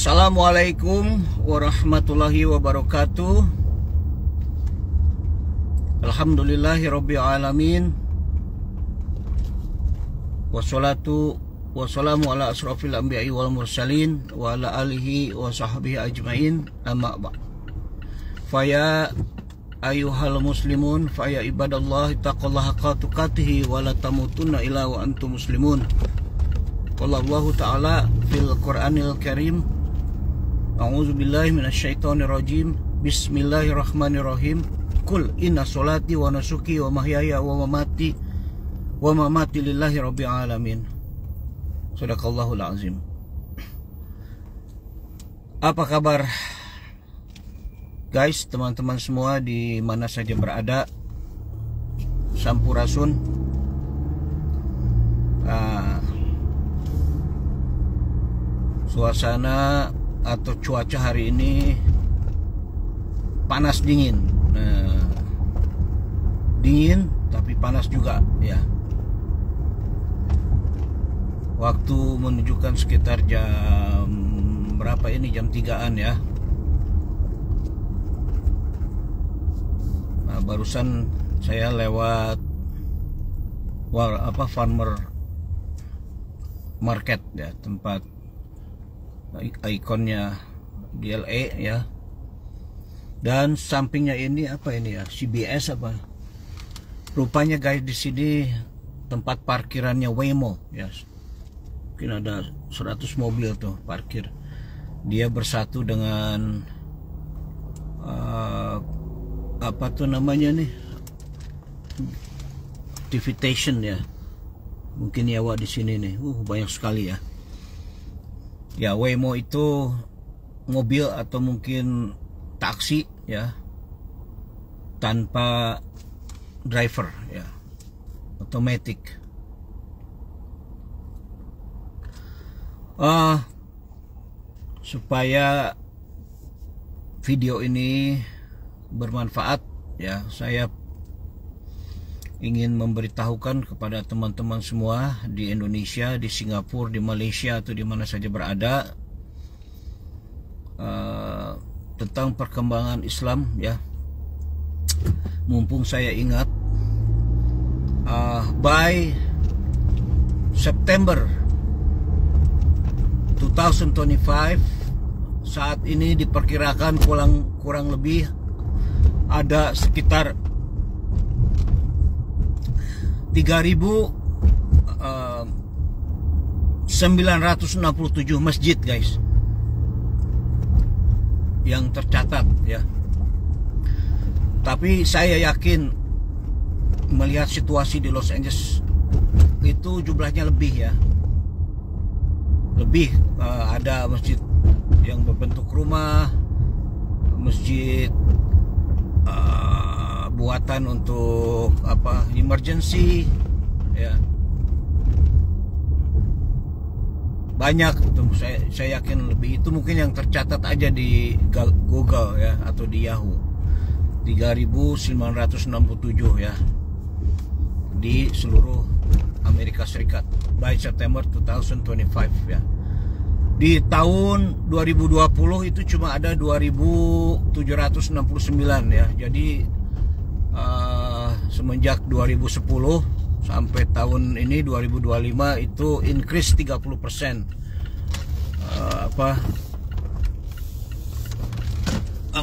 Assalamualaikum warahmatullahi wabarakatuh. Alhamdulillahirabbil alamin. Wassalatu wassalamu ala asrofil anbiya'i wal mursalin wa ala alihi wa sahbihi ajmain. Amma ba'd. Faya ayyuhal muslimun, faya ibadallahi taqullaha haqqa tuqatih wa la tamutunna illa wa antum muslimun. Qala Allah Ta'ala fil Qur'anil Karim, a'udzu billahi minasyaitonir rajim. Bismillahirrahmanirrahim. Qul inna sholati wa nusuki wa mahyaya wa mamati lillahi rabbil alamin. Shadaqallahul azim. Apa kabar guys, teman-teman semua di mana saja berada? Sampurasun. Suasana atau cuaca hari ini panas dingin. Dingin tapi panas juga ya. Waktu menunjukkan sekitar jam berapa ini? Jam 3-an ya. Barusan saya lewat farmer market ya, tempat ikonnya DLA ya, dan sampingnya ini apa ini ya, CBS apa rupanya guys. Di sini tempat parkirannya Waymo ya, mungkin ada 100 mobil tuh parkir. Dia bersatu dengan apa tuh namanya nih, Activitation ya, mungkin nyewa di sini nih. Banyak sekali ya. Ya, Waymo itu mobil atau mungkin taksi ya, tanpa driver ya, otomatis. Supaya video ini bermanfaat ya, saya ingin memberitahukan kepada teman-teman semua di Indonesia, di Singapura, di Malaysia atau di mana saja berada, tentang perkembangan Islam ya. Mumpung saya ingat, by September 2025 saat ini diperkirakan kurang lebih ada sekitar 3.967 masjid guys yang tercatat ya. Tapi saya yakin melihat situasi di Los Angeles itu jumlahnya lebih ya, lebih. Ada masjid yang berbentuk rumah, masjid buatan untuk apa, emergency ya, banyak itu. Saya yakin lebih. Itu mungkin yang tercatat aja di Google ya, atau di Yahoo. 3.967 ya di seluruh Amerika Serikat by September 2025 ya. Di tahun 2020 itu cuma ada 2.769 ya. Jadi semenjak 2010 sampai tahun ini 2025 itu increase 30%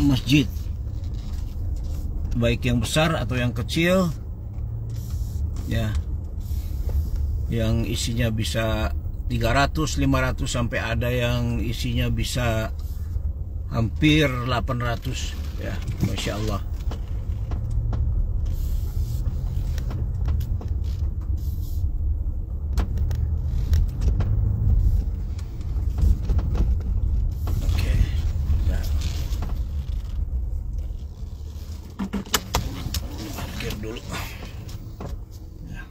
masjid, baik yang besar atau yang kecil ya, yang isinya bisa 300, 500 sampai ada yang isinya bisa hampir 800 ya, Masya Allah. Dulu ya,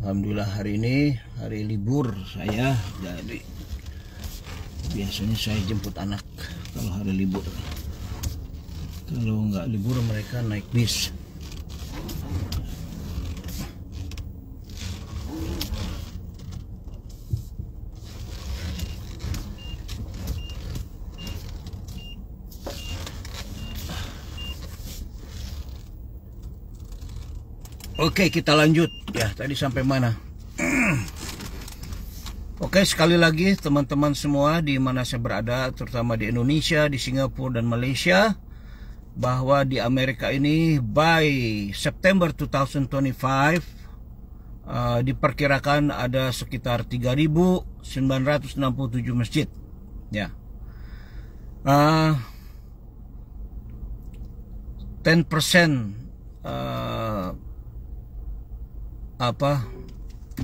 alhamdulillah hari ini hari libur saya, jadi biasanya saya jemput anak kalau hari libur. Kalau nggak libur mereka naik bis. Oke, kita lanjut ya. Tadi sampai mana? Oke, sekali lagi teman-teman semua di mana saya berada, terutama di Indonesia, di Singapura dan Malaysia, bahwa di Amerika ini by September 2025 diperkirakan ada sekitar 3.967 masjid ya. 10%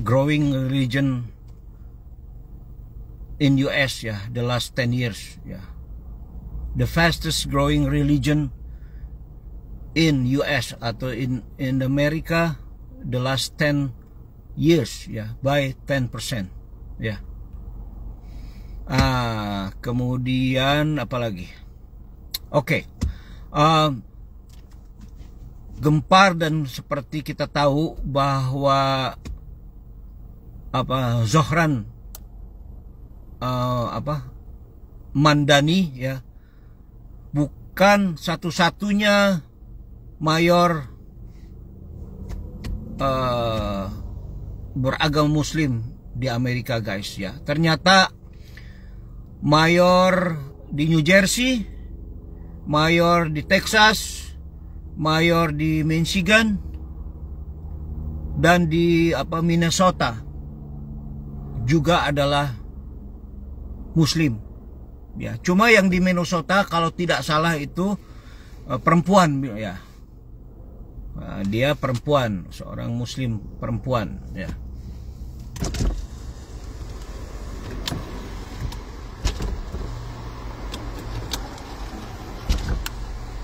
growing religion in US ya, the last 10 years ya. The fastest growing religion in US atau in America the last 10 years ya, by 10% ya. Kemudian apa lagi? Oke. Gempar, dan seperti kita tahu bahwa Zohran Mandani ya, bukan satu-satunya mayor beragama Muslim di Amerika, guys ya. Ternyata mayor di New Jersey, mayor di Texas, mayor di Michigan, dan di Minnesota juga adalah Muslim ya. Cuma yang di Minnesota kalau tidak salah itu perempuan ya. Dia perempuan, seorang Muslim perempuan ya.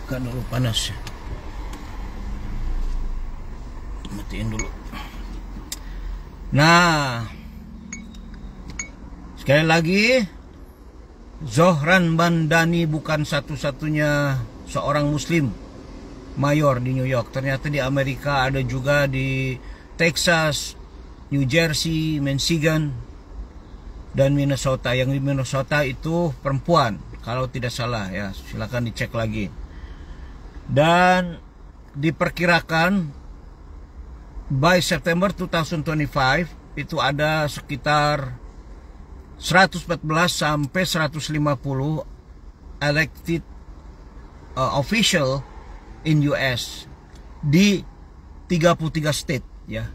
Kan dulu panas ya. Matiin dulu. Nah, sekali lagi, Zohran Mandani bukan satu-satunya seorang Muslim mayor di New York. Ternyata di Amerika ada juga di Texas, New Jersey, Michigan, dan Minnesota. Yang di Minnesota itu perempuan, kalau tidak salah ya. Silakan dicek lagi. Dan diperkirakan by September 2025 itu ada sekitar 114 sampai 150 elected official in US di 33 state ya.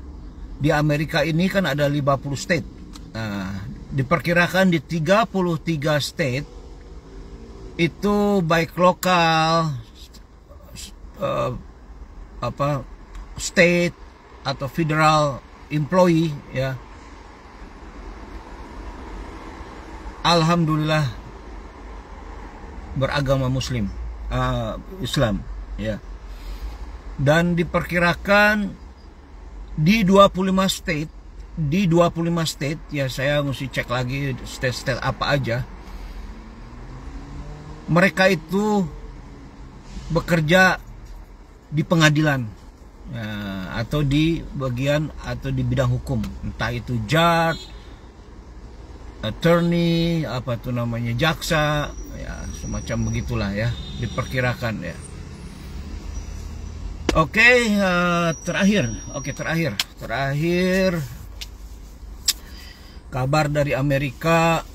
Di Amerika ini kan ada 50 state. Nah, diperkirakan di 33 state itu baik lokal, state atau federal employee ya, alhamdulillah beragama Muslim, Islam ya. Dan diperkirakan di 25 state ya, saya mesti cek lagi state apa aja, mereka itu bekerja di pengadilan ya, atau di bagian atau di bidang hukum, entah itu judge, attorney, jaksa ya, semacam begitulah ya, diperkirakan ya. Oke, terakhir kabar dari Amerika.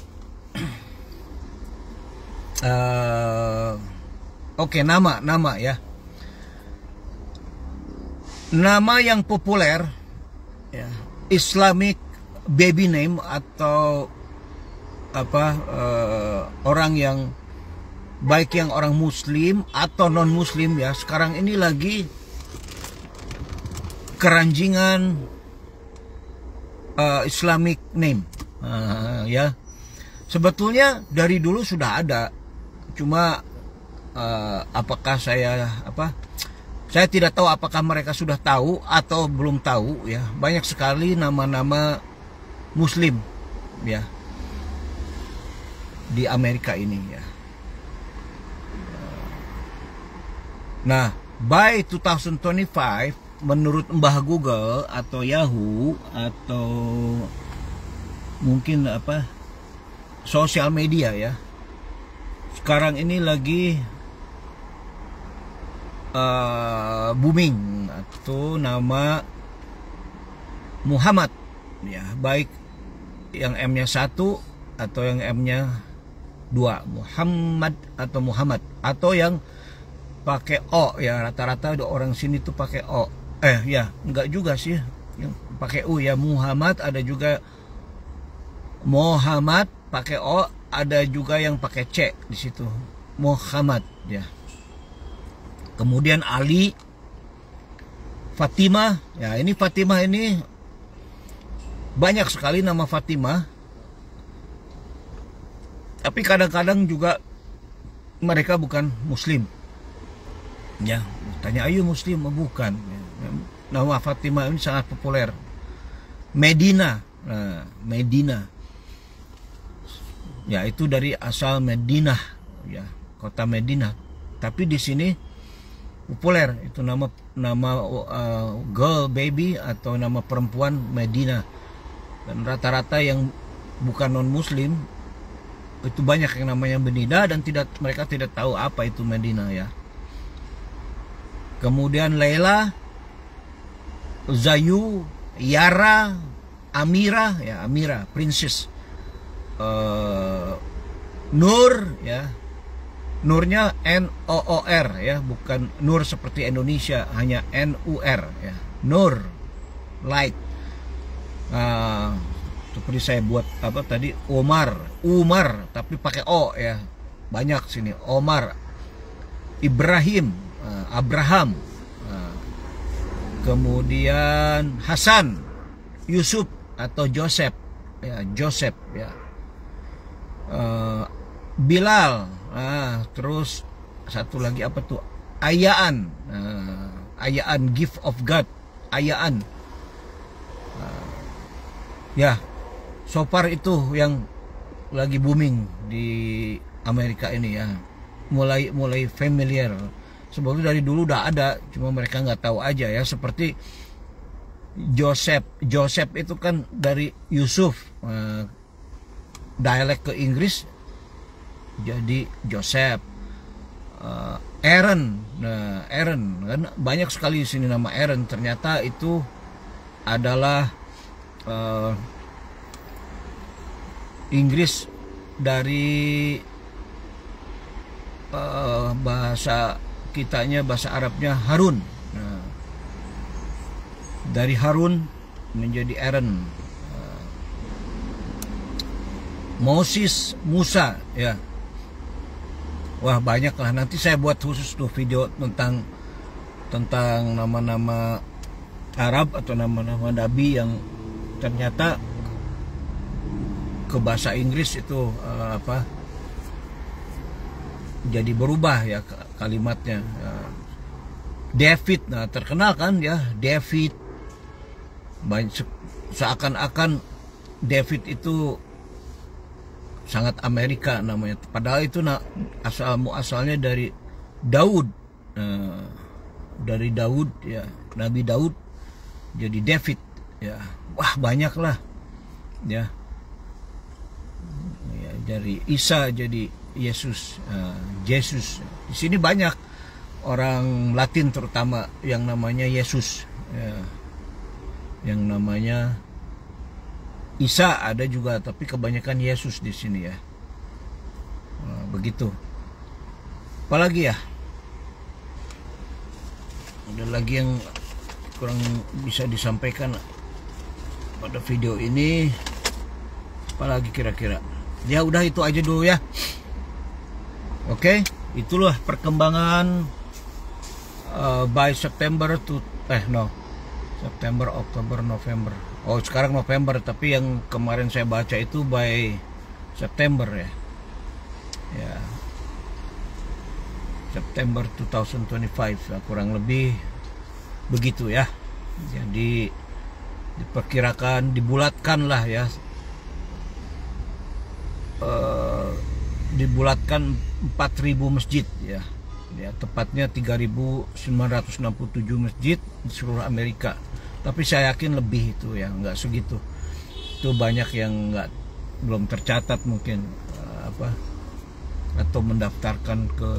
Oke, nama ya. Nama yang populer ya, Islamic baby name atau orang yang baik yang orang Muslim atau non Muslim ya, sekarang ini lagi keranjingan Islamic name ya. Sebetulnya dari dulu sudah ada, cuma apakah saya tidak tahu apakah mereka sudah tahu atau belum tahu ya. Banyak sekali nama-nama Muslim ya di Amerika ini ya. Nah, by 2025 menurut Mbah Google atau Yahoo atau mungkin sosial media ya, sekarang ini lagi booming, atau nama Muhammad ya, baik yang M-nya 1 atau yang M-nya 2, Muhammad atau yang pakai O ya, rata-rata orang sini tuh pakai O. Ya enggak juga sih yang pakai U ya, Muhammad, ada juga Muhammad pakai O, ada juga yang pakai C di situ, Muhammad ya. Kemudian Ali, Fatimah ya, ini Fatimah ini banyak sekali nama Fatimah, tapi kadang-kadang juga mereka bukan Muslim ya. Tanya, ayo Muslim? Bukan ya. Nama Fatimah ini sangat populer. Medina, Medina ya, itu dari asal Madinah ya, kota Madinah, tapi di sini populer itu nama girl baby atau nama perempuan Medina. Dan rata-rata yang bukan non muslim itu banyak yang namanya Medina, dan mereka tidak tahu apa itu Medina ya. Kemudian Laila, Zayu, Yara, Amira ya, Amira princess, Nur ya, Nurnya N-O-O-R ya, bukan Nur seperti Indonesia, hanya N-U-R ya, Nur, light. Seperti saya buat apa tadi, Umar, tapi pakai O ya, banyak sini. Omar, Ibrahim, Abraham, kemudian Hasan, Yusuf atau Joseph ya, Joseph ya, Bilal. Terus satu lagi apa tuh, Ayaan, Ayaan, gift of God, Ayaan ya. So far itu yang lagi booming di Amerika ini ya, mulai familiar. Sebetulnya dari dulu udah ada, cuma mereka nggak tahu aja ya. Seperti Joseph itu kan dari Yusuf, dialek ke Inggris jadi Joseph. Aaron, Aaron kan banyak sekali di sini nama Aaron. Ternyata itu adalah Inggris dari bahasa kitanya, bahasa Arabnya Harun. Dari Harun menjadi Aaron. Moses, Musa ya. Wah, banyak lah, nanti saya buat khusus tuh video tentang nama-nama Arab atau nama-nama nabi yang ternyata ke bahasa Inggris itu jadi berubah ya kalimatnya. David, terkenal kan ya, David. Seakan-akan David itu sangat Amerika namanya, padahal itu asalnya dari Daud, dari Daud ya, Nabi Daud jadi David ya. Wah, banyak lah ya, dari Isa jadi Yesus, Yesus. Di sini banyak orang Latin terutama yang namanya Yesus ya. Yang namanya Isa ada juga, tapi kebanyakan Yesus di sini ya. Begitu. Apalagi ya? Ada lagi yang kurang bisa disampaikan pada video ini. Apalagi kira-kira? Ya udah, itu aja dulu ya. Oke, itulah perkembangan by September to September, Oktober, November. Oh, sekarang November, tapi yang kemarin saya baca itu by September ya. Ya. September 2025 ya, kurang lebih begitu ya. Jadi diperkirakan, dibulatkan lah ya. Dibulatkan 4.000 masjid ya. Ya, tepatnya 3.967 masjid di seluruh Amerika. Tapi saya yakin lebih itu ya, nggak segitu. Itu banyak yang belum tercatat mungkin atau mendaftarkan ke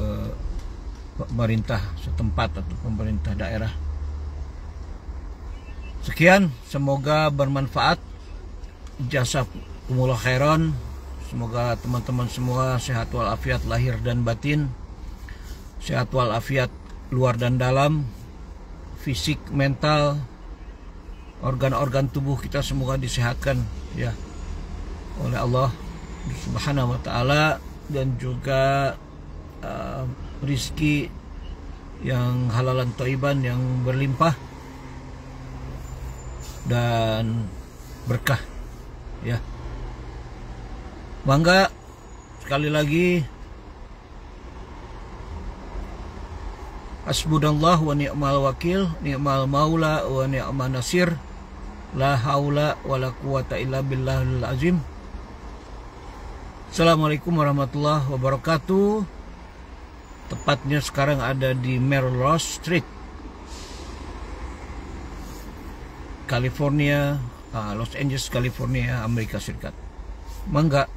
pemerintah setempat atau pemerintah daerah. Sekian, semoga bermanfaat. Jazakumullah khairan. Semoga teman-teman semua sehat walafiat lahir dan batin, sehat walafiat luar dan dalam, fisik, mental, organ-organ tubuh kita semoga disehatkan ya oleh Allah Subhanahu wa taala, dan juga rizki yang halalan thayyiban yang berlimpah dan berkah ya. Bangga sekali lagi, hasbunallah wa ni'mal wakil, ni'mal maula wa ni'man nasir, la haula wa la quwata illa billahil azim. Assalamualaikum warahmatullahi wabarakatuh. Tepatnya sekarang ada di Melrose Street, California, Los Angeles, California, Amerika Serikat. Mangga.